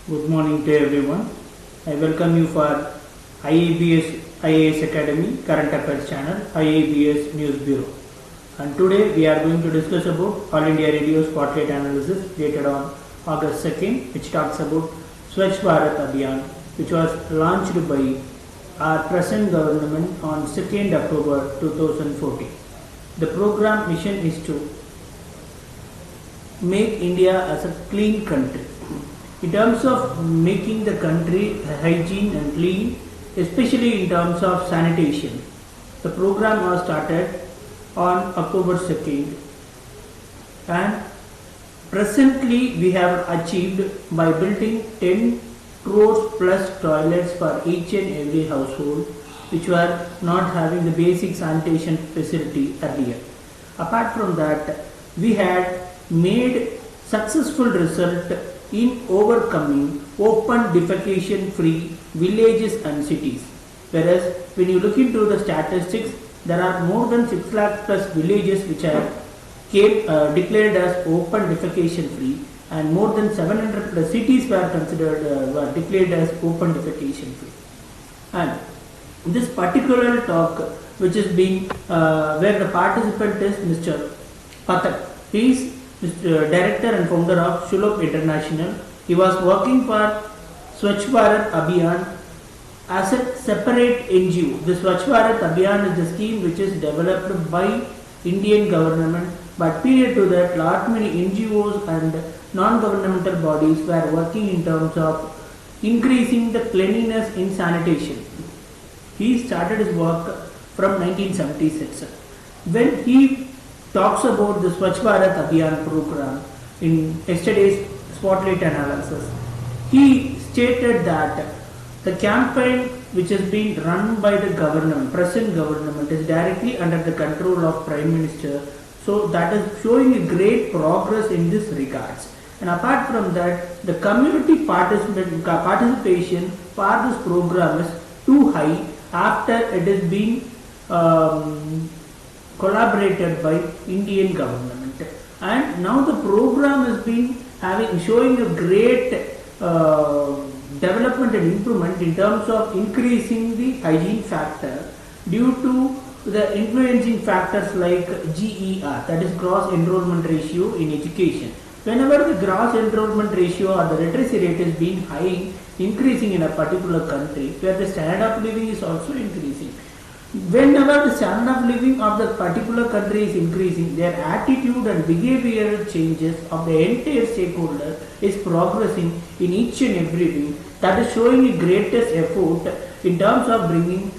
Good morning to everyone. I welcome you for IABS IAS Academy Current Affairs channel, IABS News Bureau. And today we are going to discuss about All India Radio Spotlight Analysis dated on August 2nd, which talks about Swachh Bharat Abhiyan, which was launched by our present government on 2nd October 2014. The program mission is to make India as a clean country. In terms of making the country hygiene and clean, especially in terms of sanitation, the program was started on October 2nd, and presently we have achieved by building 10 crores plus toilets for each and every household, which were not having the basic sanitation facility earlier. Apart from that, we had made successful result in overcoming open defecation free villages and cities. Whereas when you look into the statistics, there are more than 6 lakh plus villages which are declared as open defecation free, and more than 700 plus cities were were declared as open defecation free. And this particular talk, which is being where the participant is Mr. Pathak. He is Director and founder of Shulop International. He was working for Swachh Bharat Abhiyan as a separate NGO. The Swachh Bharat Abhiyan is the scheme which is developed by Indian government, but prior to that, lot many NGOs and non-governmental bodies were working in terms of increasing the cleanliness in sanitation. He started his work from 1976. When he talks about the Swachh Bharat Abhiyan program in yesterday's spotlight analysis, he stated that the campaign which is being run by the government, present government, is directly under the control of Prime Minister. So that is showing a great progress in this regards. And apart from that, the community participation for this program is too high after it is being collaborated by Indian government, and now the program has been showing a great development and improvement in terms of increasing the hygiene factor due to the influencing factors like GER, that is gross enrollment ratio in education. Whenever the gross enrollment ratio or the literacy rate is being high, increasing in a particular country, where the standard of living is also increasing. Whenever the standard of living of the particular country is increasing, their attitude and behavioral changes of the entire stakeholder is progressing in each and every way. That is showing the greatest effort in terms of bringing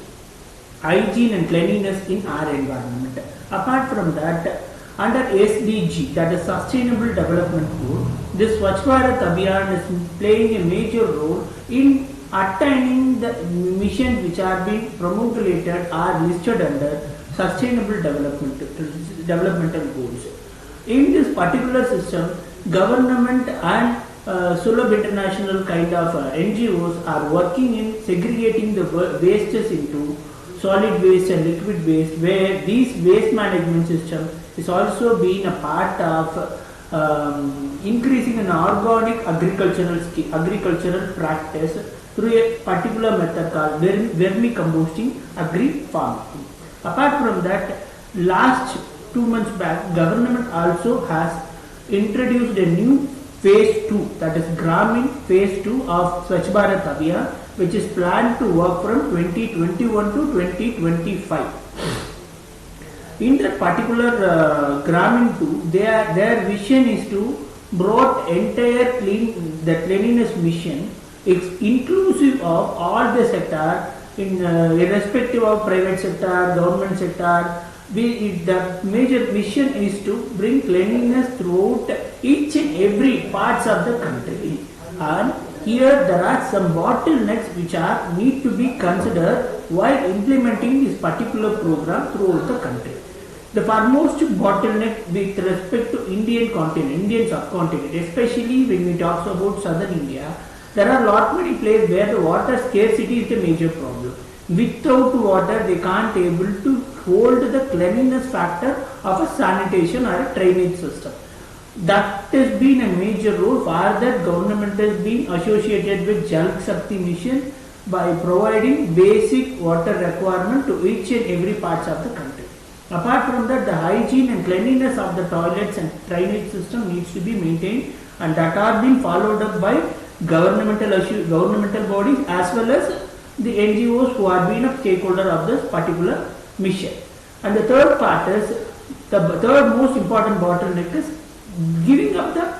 hygiene and cleanliness in our environment. Apart from that, under SDG, that is Sustainable Development Goal, this Swachh Bharat Abhiyan is playing a major role in attaining the missions which are being promulgated are listed under Sustainable Developmental Goals. In this particular system, government and Shulop International kind of NGOs are working in segregating the wastes into solid waste and liquid waste, where these waste management system is also being a part of increasing an organic agricultural practice through a particular method called vermicomposting agri-farming. Apart from that, last 2 months back, government also has introduced a new phase 2, that is Gramin phase 2 of Swachh Bharat Abhiyan, which is planned to work from 2021 to 2025. In that particular Gramin 2, their vision is to brought entire cleanliness mission. It's inclusive of all the sector, irrespective of private sector, government sector. The major mission is to bring cleanliness throughout each and every parts of the country. And here there are some bottlenecks which need to be considered while implementing this particular program throughout the country. The foremost bottleneck with respect to Indian subcontinent, especially when we talk about southern India, there are lot many places where the water scarcity is the major problem. Without water, they can't able to hold the cleanliness factor of a sanitation or a drainage system. That has been a major role. For that, government has been associated with Jal Shakti mission by providing basic water requirement to each and every parts of the country. Apart from that, the hygiene and cleanliness of the toilets and drainage system needs to be maintained, and that are being followed up by governmental bodies as well as the NGOs who are being a stakeholder of this particular mission. And the third part is, the third most important bottleneck is giving up the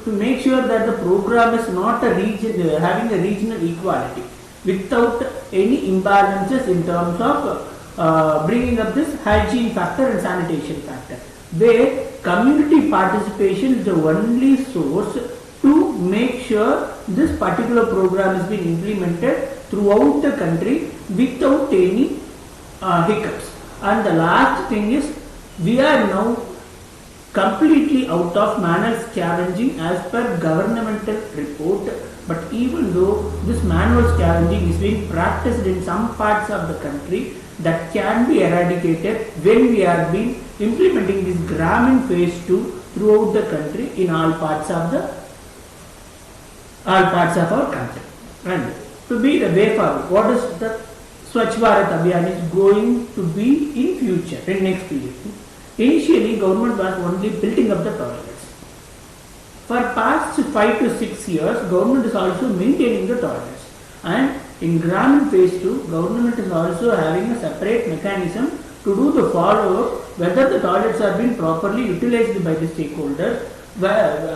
to make sure that the program is not a region having a regional equality without any imbalances in terms of bringing up this hygiene factor and sanitation factor, where community participation is the only source to make sure this particular program has been implemented throughout the country without any hiccups. And the last thing is, we are now completely out of manual scavenging as per governmental report. But even though this manual scavenging is being practiced in some parts of the country, that can be eradicated when we are being implementing this Gramin phase 2 throughout the country in all parts of our country. And to be the way forward, what is the Swachh Bharat Abhiyan is going to be in future, in next period? Initially, government was only building up the toilets. For past 5 to 6 years, government is also maintaining the toilets. And in Gramin phase 2, government is also having a separate mechanism to do the follow-up whether the toilets are being properly utilized by the stakeholders,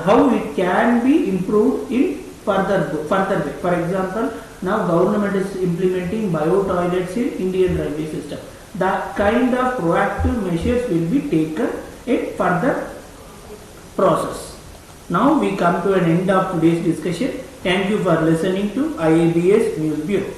how it can be improved in further way. For example, now government is implementing bio toilets in Indian railway system. That kind of proactive measures will be taken in further process. Now we come to an end of today's discussion. Thank you for listening to IABS News Bureau.